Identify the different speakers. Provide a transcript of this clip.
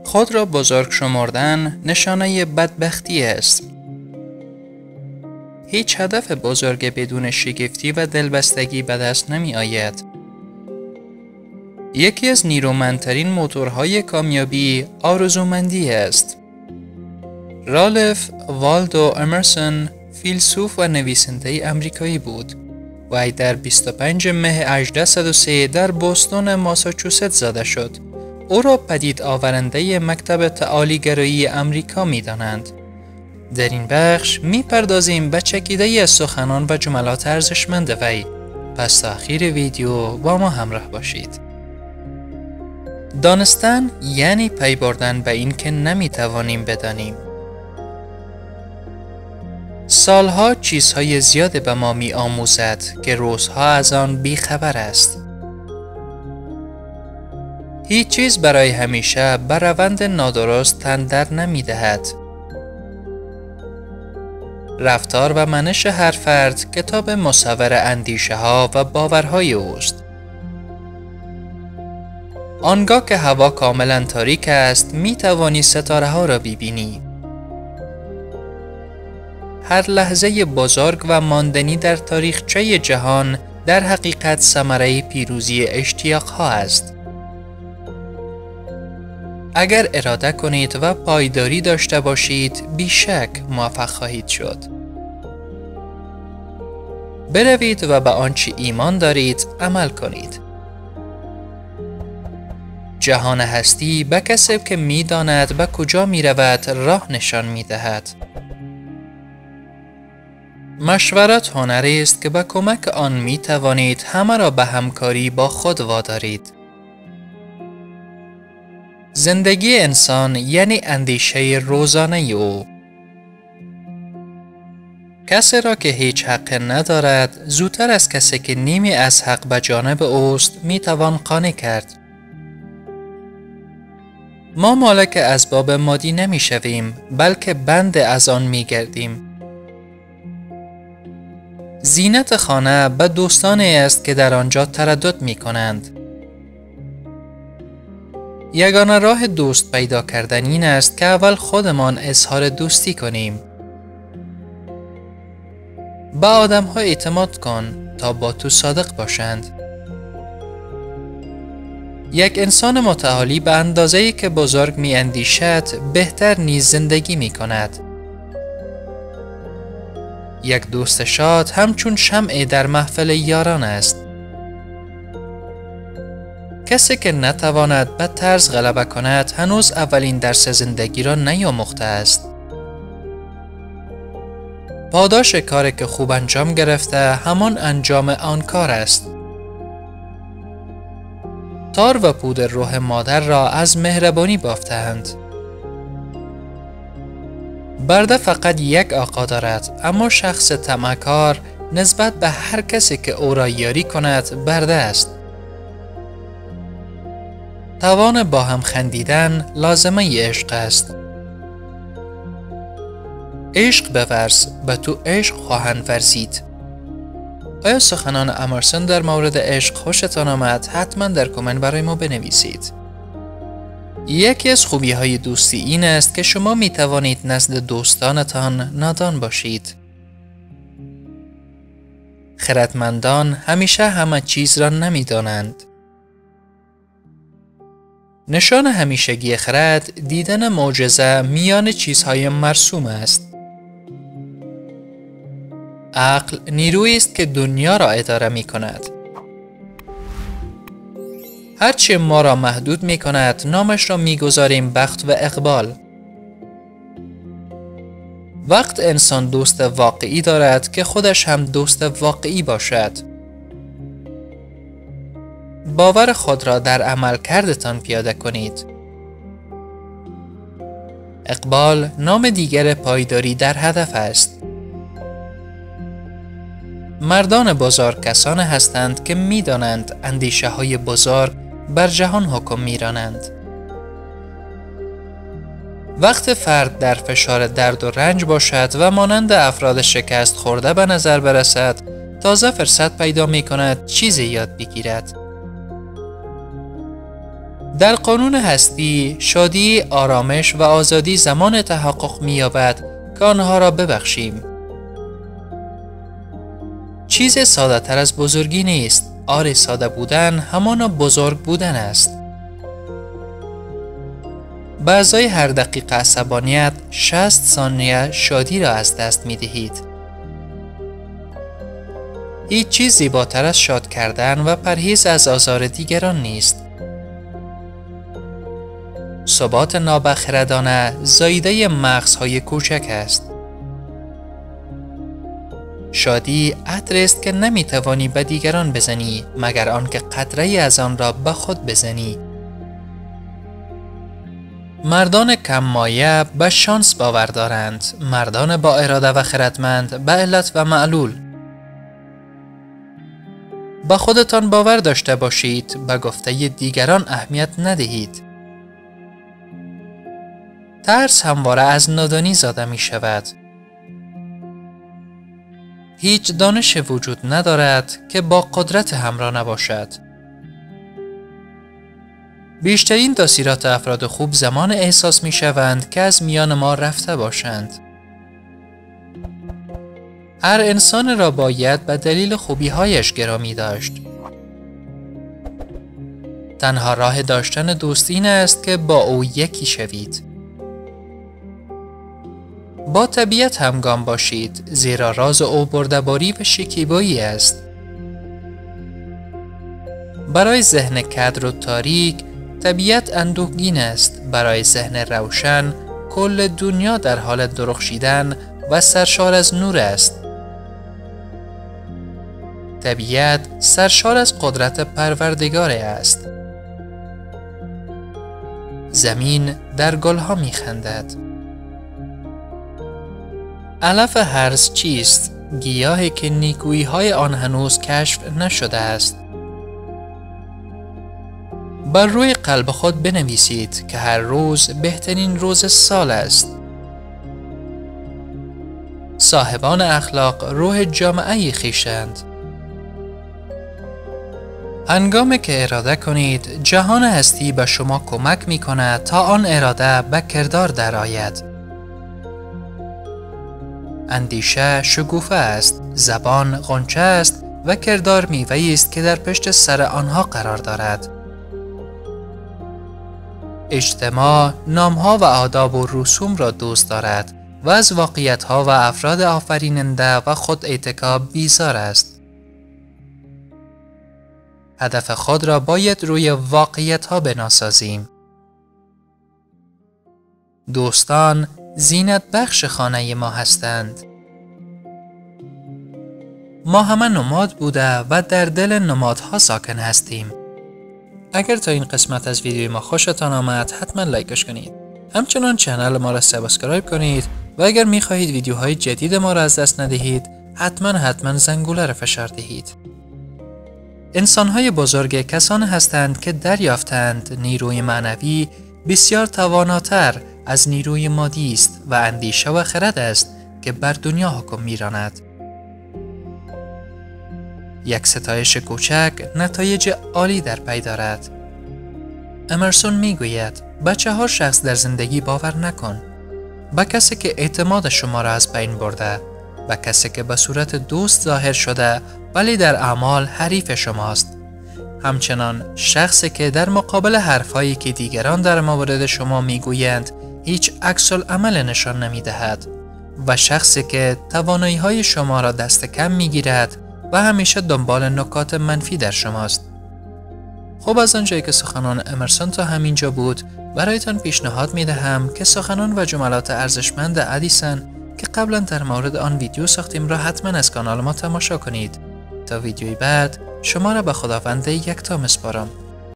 Speaker 1: خود را بزرگ شمردن نشانه بدبختی است. هیچ هدف بزرگ بدون شگفتی و دلبستگی به دست نمی آید. یکی از نیرومندترین موتورهای کامیابی آرزومندی است. رالف والدو امرسون فیلسوف و نویسنده آمریکایی بود و ای در 25 مه 1803 در بوستون ماساچوست زاده شد. او را پدید آورنده مکتب تعالی‌گرایی آمریکا می دانند. در این بخش می پردازیم به چکیده از سخنان و جملات ارزشمند وی. پس تا آخر ویدیو با ما همراه باشید. دانستن یعنی پی بردن به این که نمی توانیم بدانیم. سالها چیزهای زیاد به ما می آموزد که روزها از آن بی خبر است. هیچ چیز برای همیشه به روند نادرست تن در نمی دهد. رفتار و منش هر فرد کتاب مصور اندیشه ها و باورهای اوست. آنگاه که هوا کاملا تاریک است می توانی ستاره ها را ببینی. هر لحظه بزرگ و ماندنی در تاریخچه جهان در حقیقت ثمره پیروزی اشتیاق ها است. اگر اراده کنید و پایداری داشته باشید بیشک موفق خواهید شد. بروید و به آنچه ایمان دارید عمل کنید. جهان هستی به کسی که می داند به کجا می رود راه نشان می دهد. مشورت هنری است که به کمک آن می توانید همه را به همکاری با خود وادارید. زندگی انسان یعنی اندیشه روزانه او. کسی را که هیچ حق ندارد زودتر از کسی که نیمی از حق به جانب اوست می توان قانع کرد. ما مالک اسباب مادی نمی شویم بلکه بند از آن می گردیم. زینت خانه به دوستانی است که در آنجا تردد می کنند. یگانه راه دوست پیدا کردن این است که اول خودمان اظهار دوستی کنیم. به آدم ها اعتماد کن تا با تو صادق باشند. یک انسان متعالی به اندازه‌ای که بزرگ می اندیشد بهتر نیز زندگی می کند. یک دوست شاد همچون شمع در محفل یاران است. کسی که نتواند به طرز غلبه کند هنوز اولین درس زندگی را نیاموخته است. پاداش کاری که خوب انجام گرفته همان انجام آن کار است. تار و پود روح مادر را از مهربانی بافتند. برده فقط یک آقا دارد اما شخص طمعکار نسبت به هر کسی که او را یاری کند برده است. توان با هم خندیدن لازمه عشق است. عشق بورز به تو عشق خواهند ورزید. آیا سخنان امرسون در مورد عشق خوشتان آمد؟ حتما در کامنت برای ما بنویسید. یکی از خوبی های دوستی این است که شما می توانید نزد دوستانتان نادان باشید. خردمندان همیشه همه چیز را نمی دانند. نشان همیشگی خرد دیدن معجزه میان چیزهای مرسوم است. عقل نیرویی است که دنیا را اداره می کند. هرچه ما را محدود می کند نامش را می گذاریم بخت و اقبال. وقت انسان دوست واقعی دارد که خودش هم دوست واقعی باشد. باور خود را در عمل کردتان پیاده کنید. اقبال نام دیگر پایداری در هدف است. مردان بزرگ کسانی هستند که می دانند اندیشه های بزرگ بر جهان حکم می رانند. وقت فرد در فشار درد و رنج باشد و مانند افراد شکست خورده به نظر برسد، تازه فرصت پیدا می کند چیزی یاد بگیرد. در قانون هستی شادی، آرامش و آزادی زمان تحقق می‌یابد که آنها را ببخشیم. چیز ساده تر از بزرگی نیست. آری ساده بودن همانا بزرگ بودن است. به ازای هر دقیقه عصبانیت 60 ثانیه شادی را از دست می دهید. هیچ چیز زیباتر از شاد کردن و پرهیز از آزار دیگران نیست. ثبات نابخردانه زایده مغزهای کوچک است. شادی عطر است که نمی توانی به دیگران بزنی مگر آنکه قطره از آن را به خود بزنی. مردان کم مایه به شانس باور دارند، مردان با اراده و خردمند به علت و معلول. به خودتان باور داشته باشید، به گفته دیگران اهمیت ندهید. ترس همواره از نادانی زاده می شود. هیچ دانش وجود ندارد که با قدرت همراه نباشد. بیشترین تاثیرات افراد خوب زمان احساس می شوند که از میان ما رفته باشند. هر انسان را باید به دلیل خوبی‌هایش گرامی داشت. تنها راه داشتن دوستی این است که با او یکی شوید. با طبیعت همگام باشید، زیرا راز او بردباری و شکیبایی است. برای ذهن کدر و تاریک، طبیعت اندوهگین است. برای ذهن روشن، کل دنیا در حال درخشیدن و سرشار از نور است. طبیعت سرشار از قدرت پروردگار است. زمین در گلها می خندد. علف هرز چیست؟ گیاهی که نیکویی های آن هنوز کشف نشده است. بر روی قلب خود بنویسید که هر روز بهترین روز سال است. صاحبان اخلاق روح جامعه خویشند. هنگامی که اراده کنید، جهان هستی به شما کمک می کند تا آن اراده به کردار درآید. اندیشه شکوفه است، زبان غنچه است و کردار میوه‌ای است که در پشت سر آنها قرار دارد. اجتماع نام‌ها و آداب و رسوم را دوست دارد و از واقعیت‌ها و افراد آفریننده و خود اعتکاب بیزار است. هدف خود را باید روی واقعیت‌ها بناسازیم. دوستان زینت بخش خانه ما هستند. ما همه نماد بوده و در دل نمادها ساکن هستیم. اگر تا این قسمت از ویدیوی ما خوشتان آمد حتما لایکش کنید. همچنان چنل ما را سابسکرایب کنید و اگر می خواهید ویدیوهای جدید ما را از دست ندهید حتما زنگوله را فشار دهید. انسانهای بزرگ کسانی هستند که دریافتند نیروی معنوی بسیار تواناتر از نیروی مادی است و اندیشه و خرد است که بر دنیا حکم می‌راند. یک ستایش کوچک نتایج عالی در پی دارد. امرسون میگوید به 4 شخص در زندگی باور نکن. به کسی که اعتماد شما را از بین برده، به کسی که به صورت دوست ظاهر شده ولی در اعمال حریف شماست. همچنان شخصی که در مقابل حرفایی که دیگران در مورد شما میگویند هیچ عکس العمل نشان نمیدهد و شخصی که توانایی‌های شما را دست کم میگیرد و همیشه دنبال نکات منفی در شماست. خب از آنجایی که سخنان امرسون تا همینجا بود، برایتان پیشنهاد میدهم که سخنان و جملات ارزشمند ادیسون که قبلا در مورد آن ویدیو ساختیم را حتما از کانال ما تماشا کنید. تا ویدیوی بعد شما را به خداوند یکتا می‌سپارم.